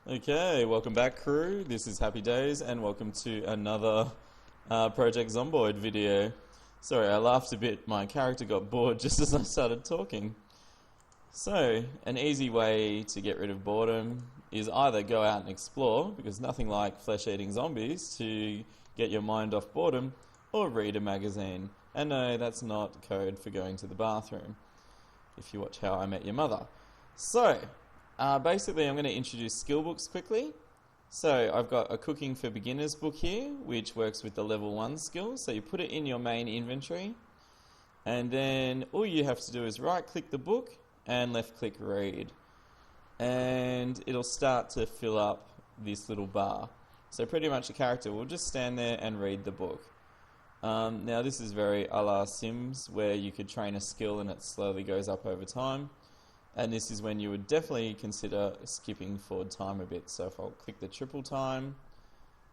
Okay, welcome back, crew. This is Happy Days, and welcome to another Project Zomboid video. Sorry, I laughed a bit. My character got bored just as I started talking. So, an easy way to get rid of boredom is either go out and explore, because nothing like flesh-eating zombies to get your mind off boredom, or read a magazine. And no, that's not code for going to the bathroom, if you watch How I Met Your Mother. So, basically, I'm going to introduce skill books quickly. So I've got a Cooking for Beginners book here, which works with the level 1 skill. So you put it in your main inventory, and then all you have to do is right-click the book and left-click Read. And it'll start to fill up this little bar. So pretty much the character will just stand there and read the book. Now this is very a la Sims, where you could train a skill and it slowly goes up over time. And this is when you would definitely consider skipping forward time a bit. So if I'll click the triple time,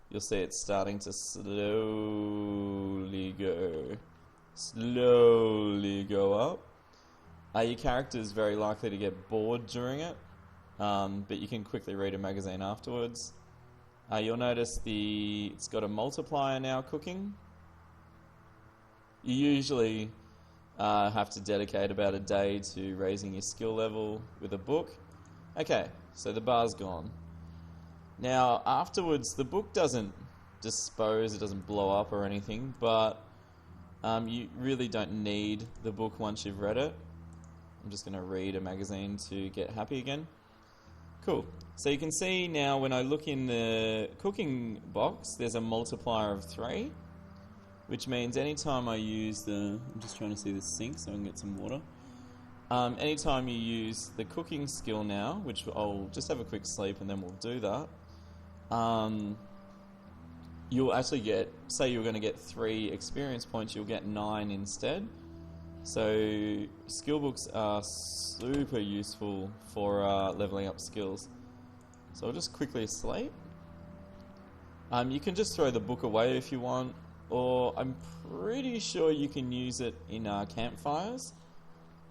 you'll see it's starting to slowly go up. Your character is very likely to get bored during it, but you can quickly read a magazine afterwards. You'll notice it's got a multiplier now, cooking. You usually have to dedicate about a day to raising your skill level with a book. Okay, so the bar's gone. Now, afterwards, the book doesn't dispose, it doesn't blow up or anything, but you really don't need the book once you've read it. I'm just going to read a magazine to get happy again. Cool. So you can see now when I look in the cooking box, there's a multiplier of 3. Which means anytime I use I'm just trying to see the sink so I can get some water. Anytime you use the cooking skill now, which I'll just have a quick sleep and then we'll do that, you'll actually get, say you're going to get 3 experience points, you'll get 9 instead. So skill books are super useful for leveling up skills. So I'll just quickly sleep. You can just throw the book away if you want. Or I'm pretty sure you can use it in campfires.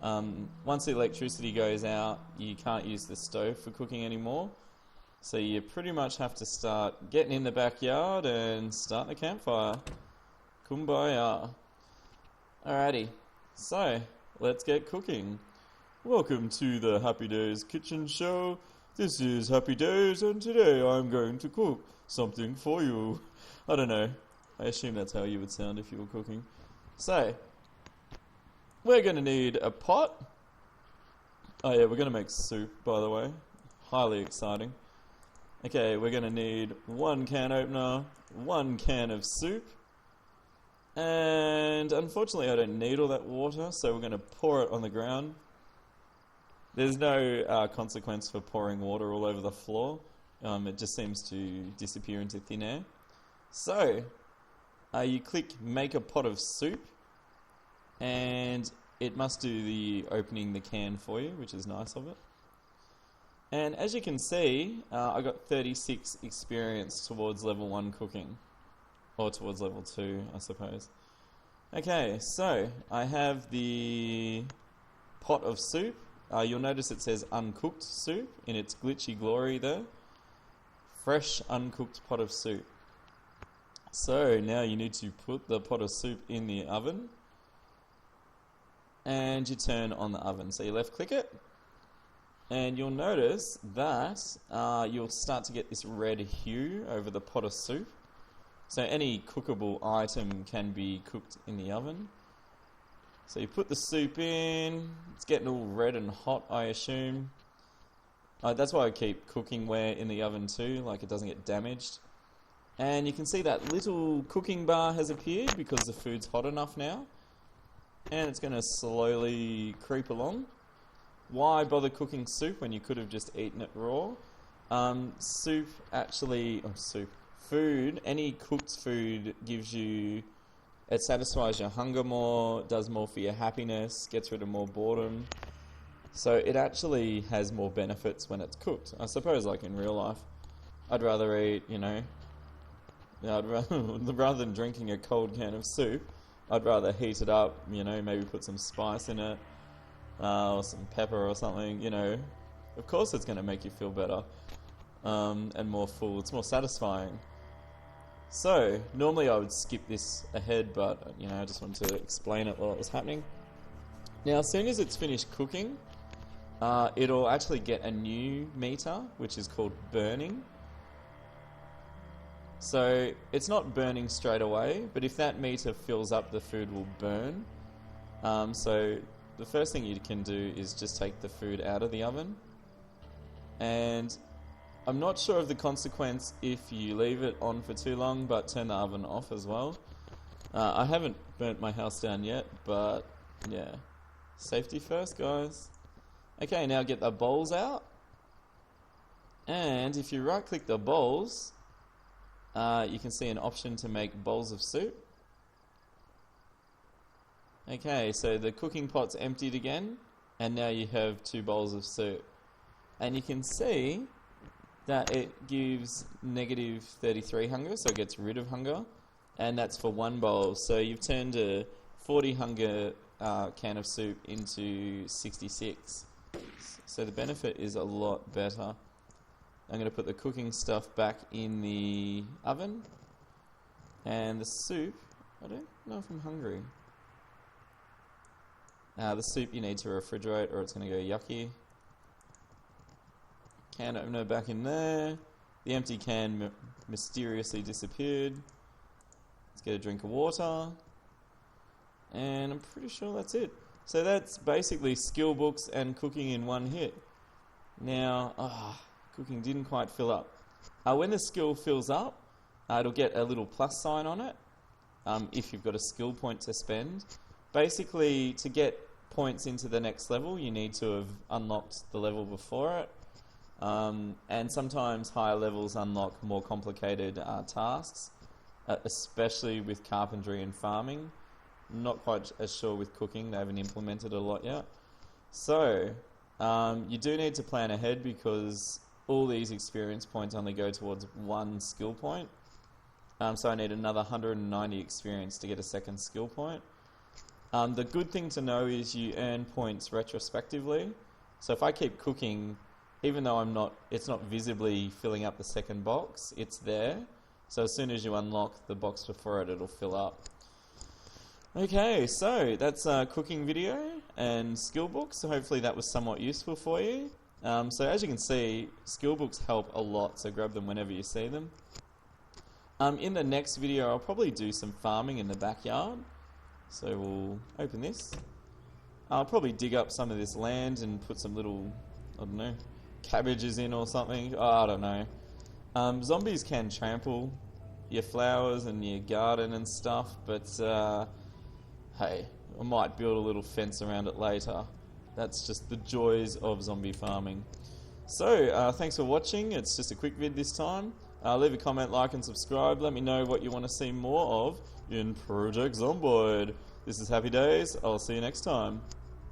Once the electricity goes out, you can't use the stove for cooking anymore. So you pretty much have to start getting in the backyard and start the campfire. Kumbaya. Alrighty, so let's get cooking. Welcome to the Happy Days Kitchen Show. This is Happy Days, and today I'm going to cook something for you. I don't know. I assume that's how you would sound if you were cooking. So, we're going to need a pot. Oh yeah, we're going to make soup, by the way. Highly exciting. Okay, we're going to need 1 can opener, 1 can of soup. And unfortunately I don't need all that water, so we're going to pour it on the ground. There's no consequence for pouring water all over the floor. It just seems to disappear into thin air. So, you click Make a Pot of Soup, and it must do the opening the can for you, which is nice of it. And as you can see, I got 36 experience towards level 1 cooking, or towards level 2, I suppose. Okay, so I have the pot of soup. You'll notice it says uncooked soup in its glitchy glory there. Fresh uncooked pot of soup. So now you need to put the pot of soup in the oven, and you turn on the oven. So you left click it, and you'll notice that you'll start to get this red hue over the pot of soup. So any cookable item can be cooked in the oven. So you put the soup in, it's getting all red and hot, I assume. That's why I keep cookware in the oven too, like it doesn't get damaged. And you can see that little cooking bar has appeared because the food's hot enough now. And it's going to slowly creep along. Why bother cooking soup when you could have just eaten it raw? Food, any cooked food gives you, it satisfies your hunger more, does more for your happiness, gets rid of more boredom. So it actually has more benefits when it's cooked. I suppose like in real life, I'd rather eat, rather than drinking a cold can of soup, I'd rather heat it up, maybe put some spice in it, or some pepper or something, Of course it's going to make you feel better. and more full. It's more satisfying. So, normally I would skip this ahead, but I just wanted to explain it while it was happening. Now, as soon as it's finished cooking, it'll actually get a new meter, which is called burning. So, it's not burning straight away, but if that meter fills up, the food will burn. So, the first thing you can do is just take the food out of the oven. And I'm not sure of the consequence if you leave it on for too long, but turn the oven off as well. I haven't burnt my house down yet, but yeah. Safety first, guys. Okay, now get the bowls out. And if you right click the bowls, you can see an option to make bowls of soup. Okay, so the cooking pot's emptied again, and now you have 2 bowls of soup. And you can see that it gives negative 33 hunger, so it gets rid of hunger, and that's for 1 bowl. So you've turned a 40 hunger can of soup into 66. So the benefit is a lot better. I'm going to put the cooking stuff back in the oven, and the soup, I don't know if I'm hungry. The soup you need to refrigerate or it's going to go yucky. Can opener back in there. The empty can mysteriously disappeared. Let's get a drink of water. And I'm pretty sure that's it. So that's basically skill books and cooking in one hit. Now, cooking didn't quite fill up. When the skill fills up, it'll get a little plus sign on it if you've got a skill point to spend. Basically, to get points into the next level, you need to have unlocked the level before it. And sometimes higher levels unlock more complicated tasks, especially with carpentry and farming. Not quite as sure with cooking, they haven't implemented it a lot yet. So, you do need to plan ahead because all these experience points only go towards 1 skill point. So I need another 190 experience to get a second skill point. The good thing to know is you earn points retrospectively. So if I keep cooking, even though it's not visibly filling up the second box, it's there. So as soon as you unlock the box before it, it'll fill up. Okay, so that's a cooking video and skill books. So hopefully that was somewhat useful for you. So as you can see, skill books help a lot, so grab them whenever you see them. In the next video, I'll probably do some farming in the backyard. So we'll open this. I'll probably dig up some of this land and put some little, I don't know, cabbages in or something. I don't know. Zombies can trample your flowers and your garden and stuff, but hey, I might build a little fence around it later. That's just the joys of zombie farming. So, thanks for watching. It's just a quick vid this time. Leave a comment, like and subscribe. Let me know what you want to see more of in Project Zomboid. This is Happy Days. I'll see you next time.